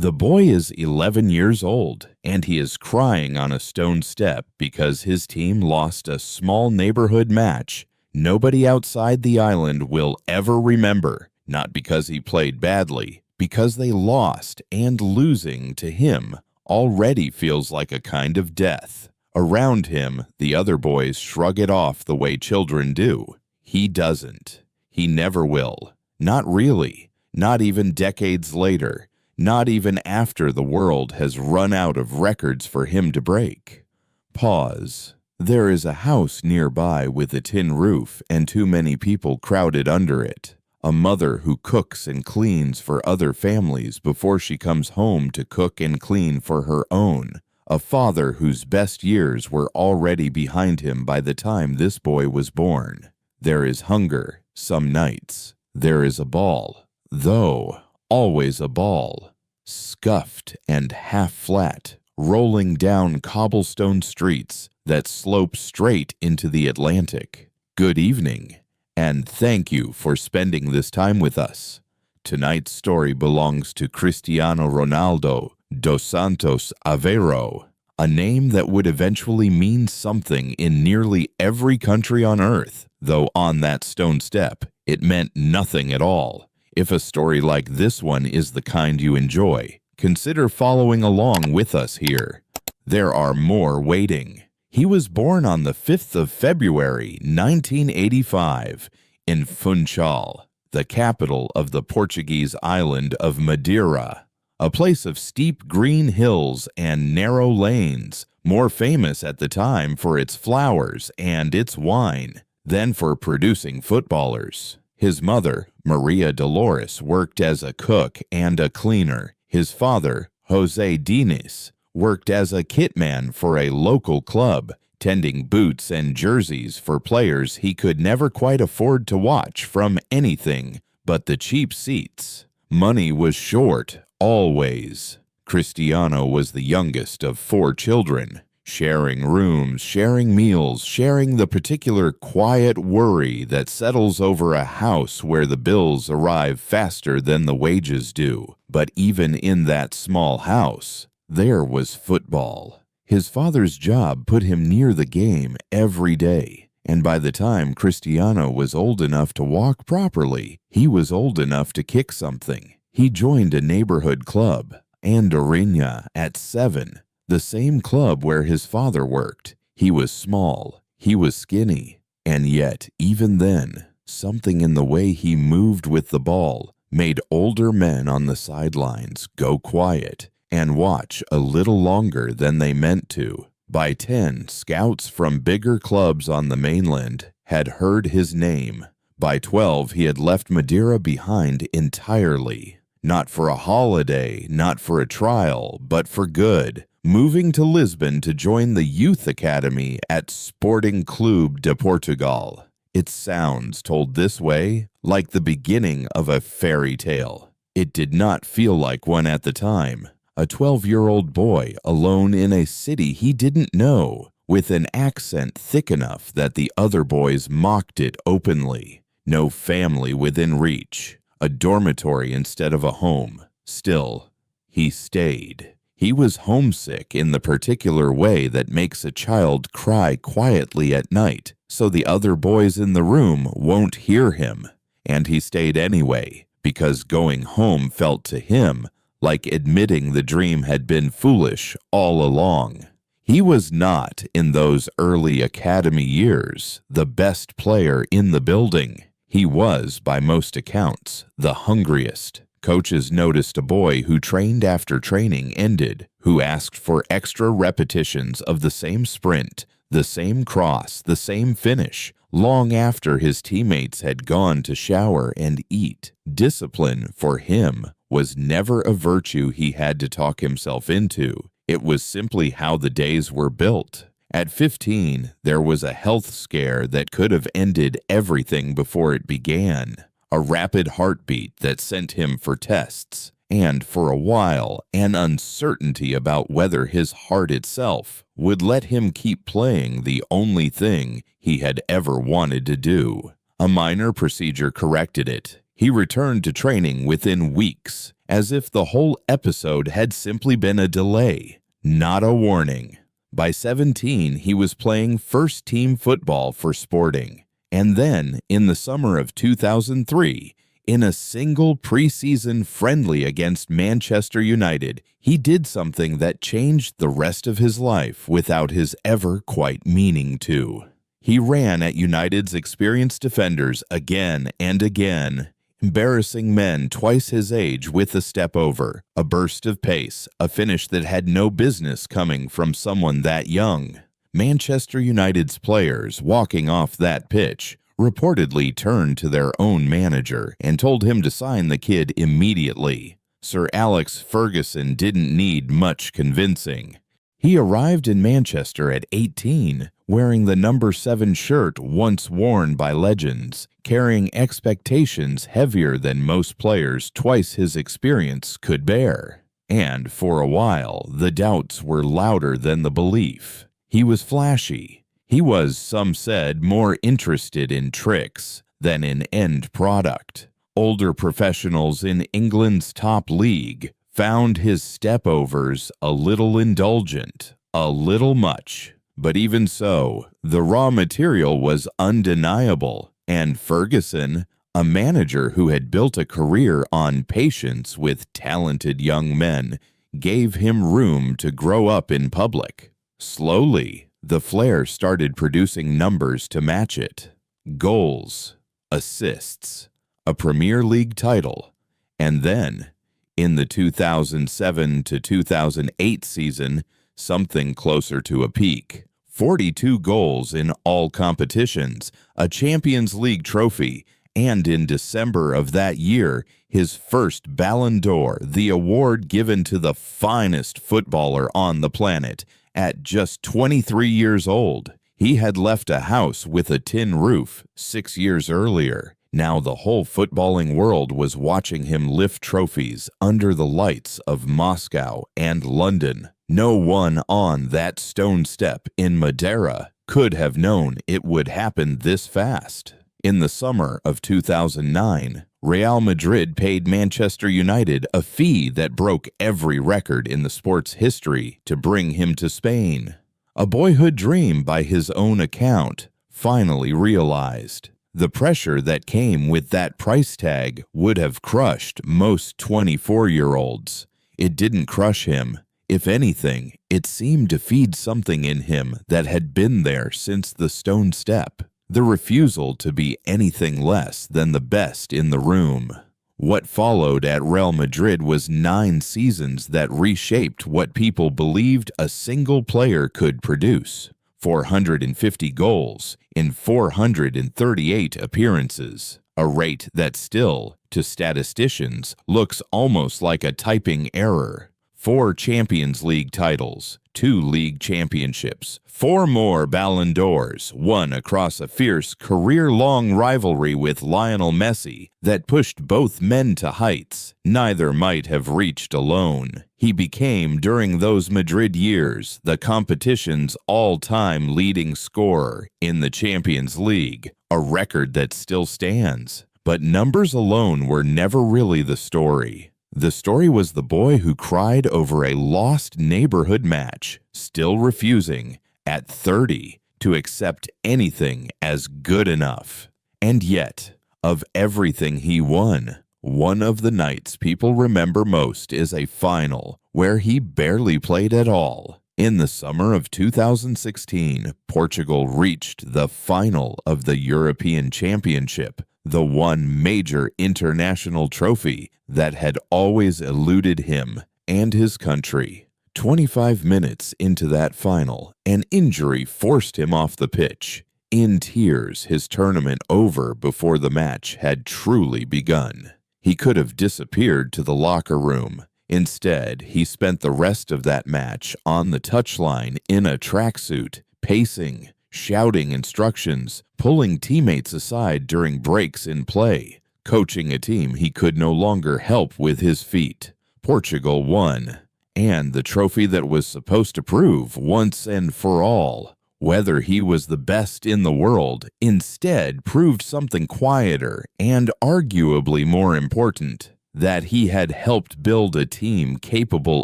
The boy is 11 years old, and he is crying on a stone step because his team lost a small neighborhood match nobody outside the island will ever remember, not because he played badly, because they lost, and losing to him already feels like a kind of death. Around him, the other boys shrug it off the way children do. He doesn't. He never will. Not really. Not even decades later. Not even after the world has run out of records for him to break. Pause. There is a house nearby with a tin roof and too many people crowded under it. A mother who cooks and cleans for other families before she comes home to cook and clean for her own. A father whose best years were already behind him by the time this boy was born. There is hunger some nights. There is a ball, though always a ball, scuffed and half flat, rolling down cobblestone streets that slope straight into the Atlantic. Good evening, and thank you for spending this time with us. Tonight's story belongs to Cristiano Ronaldo dos Santos Aveiro, a name that would eventually mean something in nearly every country on earth, though on that stone step, it meant nothing at all. If a story like this one is the kind you enjoy, consider following along with us here. There are more waiting. He was born on the 5th of February, 1985, in Funchal, the capital of the Portuguese island of Madeira, a place of steep green hills and narrow lanes, more famous at the time for its flowers and its wine than for producing footballers. His mother, Maria Dolores, worked as a cook and a cleaner. His father, José Diniz, worked as a kitman for a local club, tending boots and jerseys for players he could never quite afford to watch from anything but the cheap seats. Money was short, always. Cristiano was the youngest of 4 children. Sharing rooms, sharing meals, sharing the particular quiet worry that settles over a house where the bills arrive faster than the wages do. But even in that small house, there was football. His father's job put him near the game every day, and by the time Cristiano was old enough to walk properly, he was old enough to kick something. He joined a neighborhood club, Andorinha, at 7. The same club where his father worked. He was small, he was skinny, and yet, even then, something in the way he moved with the ball made older men on the sidelines go quiet and watch a little longer than they meant to. By 10, scouts from bigger clubs on the mainland had heard his name. By 12, he had left Madeira behind entirely. Not for a holiday, not for a trial, but for good. Moving to Lisbon to join the youth academy at Sporting Clube de Portugal. It sounds, told this way, like the beginning of a fairy tale. It did not feel like one at the time. A 12-year-old boy alone in a city he didn't know, with an accent thick enough that the other boys mocked it openly. No family within reach. A dormitory instead of a home. Still, he stayed. He was homesick in the particular way that makes a child cry quietly at night, so the other boys in the room won't hear him. And he stayed anyway, because going home felt to him like admitting the dream had been foolish all along. He was not, in those early academy years, the best player in the building. He was, by most accounts, the hungriest. Coaches noticed a boy who trained after training ended, who asked for extra repetitions of the same sprint, the same cross, the same finish, long after his teammates had gone to shower and eat. Discipline, for him, was never a virtue he had to talk himself into. It was simply how the days were built. At 15, there was a health scare that could have ended everything before it began. A rapid heartbeat that sent him for tests, and for a while, an uncertainty about whether his heart itself would let him keep playing the only thing he had ever wanted to do. A minor procedure corrected it. He returned to training within weeks, as if the whole episode had simply been a delay, not a warning. By 17, he was playing first-team football for Sporting, and then, in the summer of 2003, in a single preseason friendly against Manchester United, he did something that changed the rest of his life without his ever quite meaning to. He ran at United's experienced defenders again and again, embarrassing men twice his age with a step over, a burst of pace, a finish that had no business coming from someone that young. Manchester United's players, walking off that pitch, reportedly turned to their own manager and told him to sign the kid immediately. Sir Alex Ferguson didn't need much convincing. He arrived in Manchester at 18, wearing the number 7 shirt once worn by legends, carrying expectations heavier than most players twice his experience could bear. And for a while, the doubts were louder than the belief. He was flashy. He was, some said, more interested in tricks than in end product. Older professionals in England's top league found his step-overs a little indulgent, a little much. But even so, the raw material was undeniable, and Ferguson, a manager who had built a career on patience with talented young men, gave him room to grow up in public. Slowly, the Flair started producing numbers to match it. Goals, assists, a Premier League title, and then, in the 2007 to 2008 season, something closer to a peak. 42 goals in all competitions, a Champions League trophy, and in December of that year, his first Ballon d'Or, the award given to the finest footballer on the planet. At just 23 years old, he had left a house with a tin roof 6 years earlier. Now the whole footballing world was watching him lift trophies under the lights of Moscow and London. No one on that stone step in Madeira could have known it would happen this fast. In the summer of 2009, Real Madrid paid Manchester United a fee that broke every record in the sport's history to bring him to Spain. A boyhood dream, by his own account, finally realized. The pressure that came with that price tag would have crushed most 24-year-olds. It didn't crush him. If anything, it seemed to feed something in him that had been there since the stone step. The refusal to be anything less than the best in the room. What followed at Real Madrid was 9 seasons that reshaped what people believed a single player could produce. 450 goals in 438 appearances, a rate that still, to statisticians, looks almost like a typing error. 4 Champions League titles, 2 league championships, 4 more Ballon d'Ors, 1 across a fierce career-long rivalry with Lionel Messi that pushed both men to heights neither might have reached alone. He became, during those Madrid years, the competition's all-time leading scorer in the Champions League, a record that still stands. But numbers alone were never really the story. The story was the boy who cried over a lost neighborhood match, still refusing, at 30, to accept anything as good enough. And yet, of everything he won, one of the nights people remember most is a final where he barely played at all. In the summer of 2016, Portugal reached the final of the European Championship, the one major international trophy that had always eluded him and his country. 25 minutes into that final, an injury forced him off the pitch. In tears, his tournament over before the match had truly begun. He could have disappeared to the locker room. Instead, he spent the rest of that match on the touchline in a tracksuit, pacing, shouting instructions, pulling teammates aside during breaks in play, coaching a team he could no longer help with his feet. Portugal won, and the trophy that was supposed to prove once and for all whether he was the best in the world instead proved something quieter and arguably more important. that he had helped build a team capable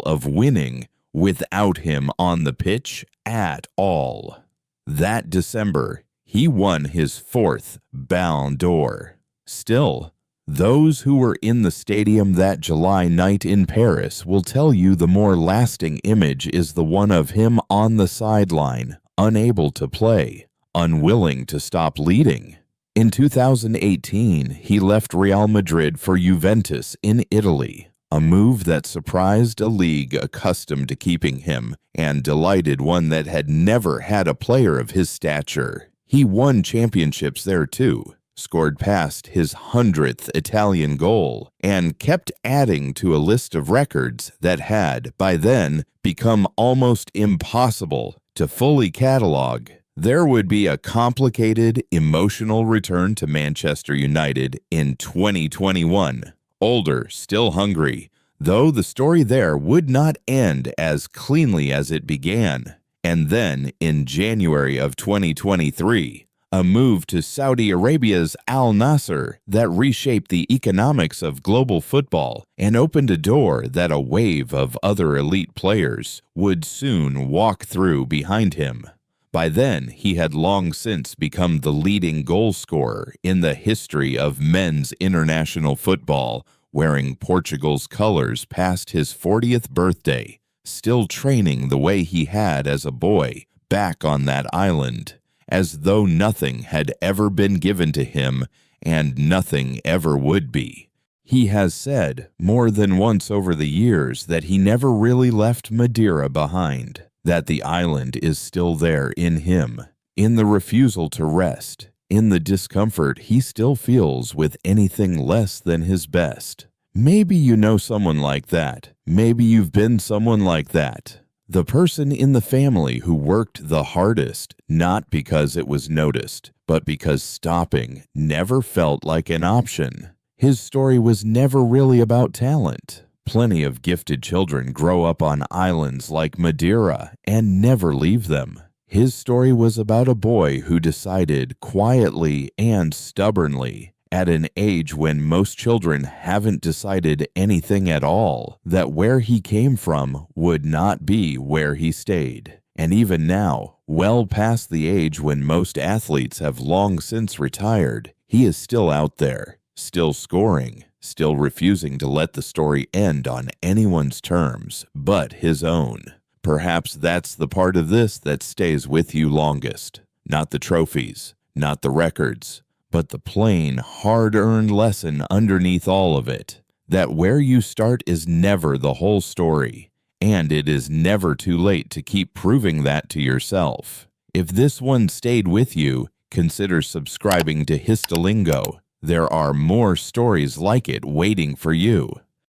of winning without him on the pitch at all. That December, he won his 4th Ballon d'Or. Still, those who were in the stadium that July night in Paris will tell you the more lasting image is the one of him on the sideline, unable to play, unwilling to stop leading. In 2018, he left Real Madrid for Juventus in Italy, a move that surprised a league accustomed to keeping him and delighted one that had never had a player of his stature. He won championships there too, scored past his 100th Italian goal, and kept adding to a list of records that had, by then, become almost impossible to fully catalog. There would be a complicated, emotional return to Manchester United in 2021. Older, still hungry, though the story there would not end as cleanly as it began. And then, in January of 2023, a move to Saudi Arabia's Al Nasser that reshaped the economics of global football and opened a door that a wave of other elite players would soon walk through behind him. By then, he had long since become the leading goal scorer in the history of men's international football, wearing Portugal's colors past his 40th birthday, still training the way he had as a boy back on that island, as though nothing had ever been given to him and nothing ever would be. He has said more than once over the years that he never really left Madeira behind, that the island is still there in him, in the refusal to rest, in the discomfort he still feels with anything less than his best. Maybe you know someone like that. Maybe you've been someone like that. The person in the family who worked the hardest, not because it was noticed, but because stopping never felt like an option. His story was never really about talent. Plenty of gifted children grow up on islands like Madeira and never leave them. His story was about a boy who decided quietly and stubbornly, at an age when most children haven't decided anything at all, that where he came from would not be where he stayed. And even now, well past the age when most athletes have long since retired, he is still out there, still scoring, still refusing to let the story end on anyone's terms but his own. Perhaps that's the part of this that stays with you longest. Not the trophies, not the records, but the plain, hard-earned lesson underneath all of it, that where you start is never the whole story, and it is never too late to keep proving that to yourself. If this one stayed with you, consider subscribing to HistoLingo. There are more stories like it waiting for you.